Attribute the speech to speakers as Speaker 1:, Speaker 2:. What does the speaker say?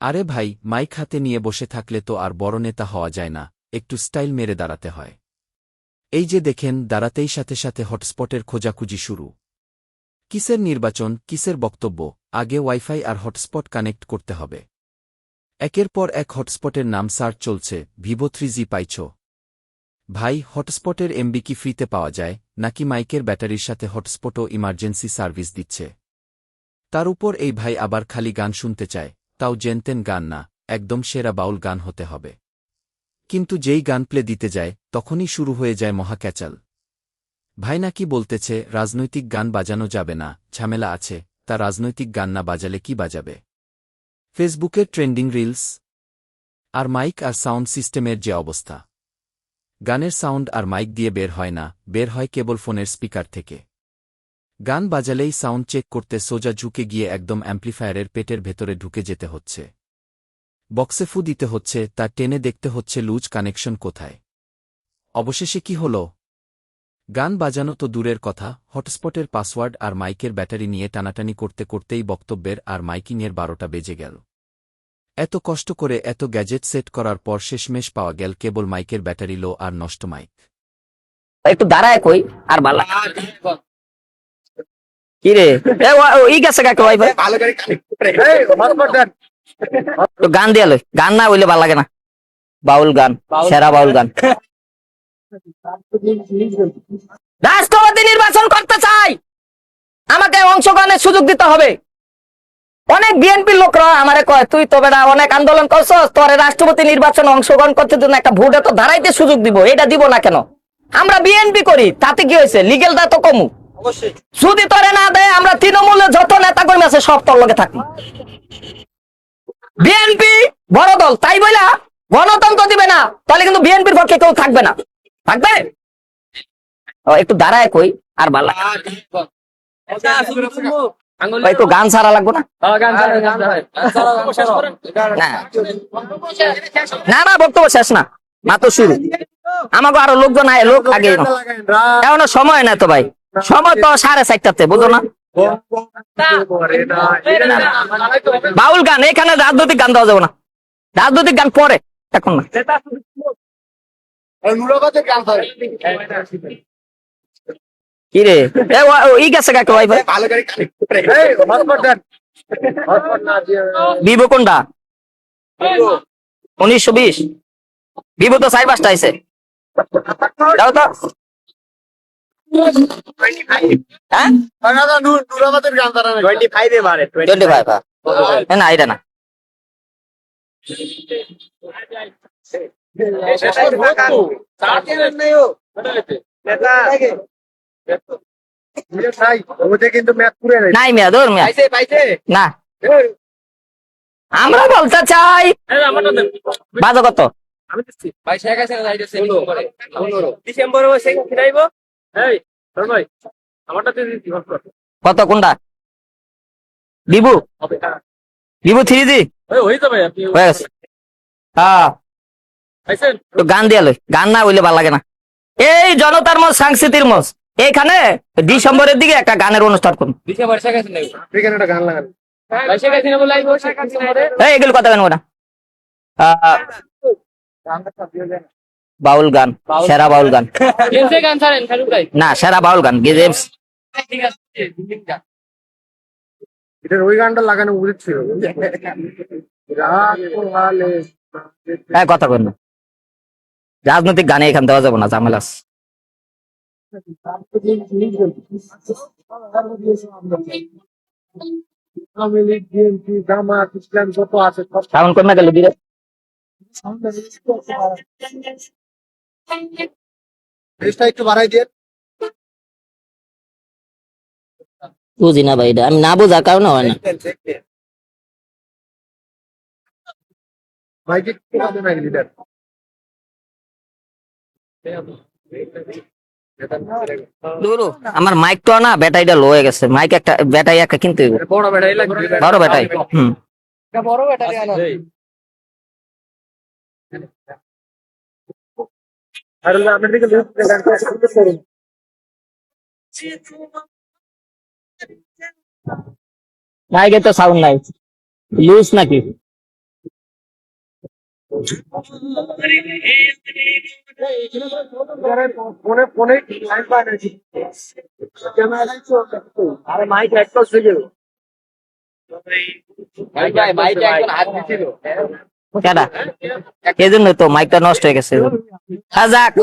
Speaker 1: আরে ভাই, মাইক হাতে নিয়ে বসে থাকলে তো আর বড় নেতা হওয়া যায় না, একটু স্টাইল মেরে দাঁড়াতে হয়। এই যে দেখেন, দাঁড়াতেই সাথে সাথে হটস্পটের খোঁজাখুঁজি শুরু। কিসের নির্বাচন, কিসের বক্তব্য, আগে ওয়াইফাই আর হটস্পট কানেক্ট করতে হবে। একের পর এক হটস্পটের নাম সার্চ চলছে। ভিভো 3G পাইছ? ভাই, হটস্পটের এমবি কি ফ্রিতে পাওয়া যায়, নাকি মাইকের ব্যাটারির সাথে হটস্পটও ইমার্জেন্সি সার্ভিস দিচ্ছে? তার উপর এই ভাই আবার খালি গান শুনতে চায়, তাও জেনতেন গান না, একদম সেরা বাউল গান হতে হবে। কিন্তু যেই গান প্লে দিতে যায়, তখনই শুরু হয়ে যায় মহাক্যাচাল। ভাই নাকি বলতেছে রাজনৈতিক গান বাজানো যাবে না, ঝামেলা আছে। তা রাজনৈতিক গান না বাজালে কি বাজাবে? ফেসবুকের ট্রেন্ডিং রিলস? আর মাইক আর সাউন্ড সিস্টেমের যে অবস্থা! গানের সাউন্ড আর মাইক দিয়ে বের হয় না, বের হয় কেবল ফোনের স্পিকার থেকে। গান বাজালেই সাউন্ড চেক করতে সোজা ঝুঁকে গিয়ে একদম অ্যাম্প্লিফায়ারের পেটের ভেতরে ঢুকে যেতে হচ্ছে। বক্সে ফু দিতে হচ্ছে, তা টেনে দেখতে হচ্ছে লুজ কানেকশন কোথায়। অবশেষে কি হল? গান বাজানো তো দূরের কথা, হটস্পটের পাসওয়ার্ড আর মাইকের ব্যাটারি নিয়ে টানাটানি করতে করতেই বক্তব্যের আর মাইকিংয়ের 12টা বেজে গেল। এত কষ্ট করে এত গ্যাজেট সেট করার পর শেষমেশ পাওয়া গেল কেবল মাইকের ব্যাটারি লো আর নষ্ট মাইক।
Speaker 2: একটু দাঁড়ায় কই আর ভালো কি রে ই গেছে কাকে ওয়াইফাই তো গান দিয়ে লই, গান না হইলে ভালো লাগে না। বাউল গান, সেরা বাউল গান। রাষ্ট্রপতি নির্বাচন করতে চাই, আমাকে অংশগ্রহণের সুযোগ দিতে হবে। অনেক বিএনপির লোকরা আমারে কয়, তুই তো বেটা অনেক আন্দোলন করছস, তোরে রাষ্ট্রপতি নির্বাচনে অংশগ্রহণ করতে জন্য একটা ভোটে তো ধারাইতে সুযোগ দিব, এটা দিব না কেন? আমরা বিএনপি করি, তাতে কি হয়েছে? লিগেলটা তো কমু। যদি তোরে না দেয়, আমরা তৃণমূলের যত নেতা কর্মী আছে সব তোর লগে থাকি। বিএনপি বড় দল, তাই বইলা গণতন্ত্র দিবে না, তাহলে কিন্তু বিএনপির পক্ষে কেউ থাকবে না। থাকবে? একটু দাঁড়ায় কই আর ভালো একটু গান ছাড়া লাগবো না? না না, বক্তব্য শেষ না, মাত্র শুরু। আমাকে আরো লোকজন লোক আগে এখনো সময় না তো ভাই, সময় তো 4:30টাতে, বুঝো না? বাউল গান, এখানে রাজনৈতিক গান দেওয়া যাবে না, রাজনৈতিক গান পরে, এখন না। কি রে ই গেছে কাকে ওয়াইফাই? ভিভো কোনটা? 1920? ভিভো তো 4-5টা আছে। যাও তো। হ্যাঁ, 25 না, এটা না। নাই মেয়া, দৌড় মেয়া না, আমরা বলতে চাই বাজো কত কত কোনটা? বিভু, বিভু 3G হয়ে গেছে। হ্যাঁ, তো গান দিয়ে লই, গান না হইলে ভালো লাগে না। এই জনতার মঞ্চ, সাংস্কৃতিক মঞ্চ, এইখানে ডিসেম্বরের দিকে একটা গানের অনুষ্ঠান করুন। এগুলো কথা কেন না? বাউল গান, সেরা বাউল গান না, সেরা বাউল গান গেমস।
Speaker 3: ওই গানটা লাগানো উচিত ছিল।
Speaker 2: হ্যাঁ, কথা বল না, রাজনৈতিক গানে এখান দেওয়া যাবে না, ঝামেলা। সাউন্ড কমে গেল দিলে
Speaker 3: একটু বাড়াই দিয়ে।
Speaker 2: বুঝি না ভাই, এটা আমি না বোঝার কারণে হয় না। আমার মাইকটা না, ব্যাটারিটা লো হয়ে গেছে। মাইক একটা ব্যাটারি একটা কিনতে হইব, বড় ব্যাটারি লাগবে, বড় ব্যাটারি। বড় ব্যাটারি আনো। মাইকে তো সাউন্ড নাই, লুজ নাকি?
Speaker 3: ফোনে ফোনে লাইন পায় নাকি
Speaker 2: আরে মাইক এক কল হয়ে যাবে কেডা এই জন্য তো মাইকটা নষ্ট হয়ে গেছে যাক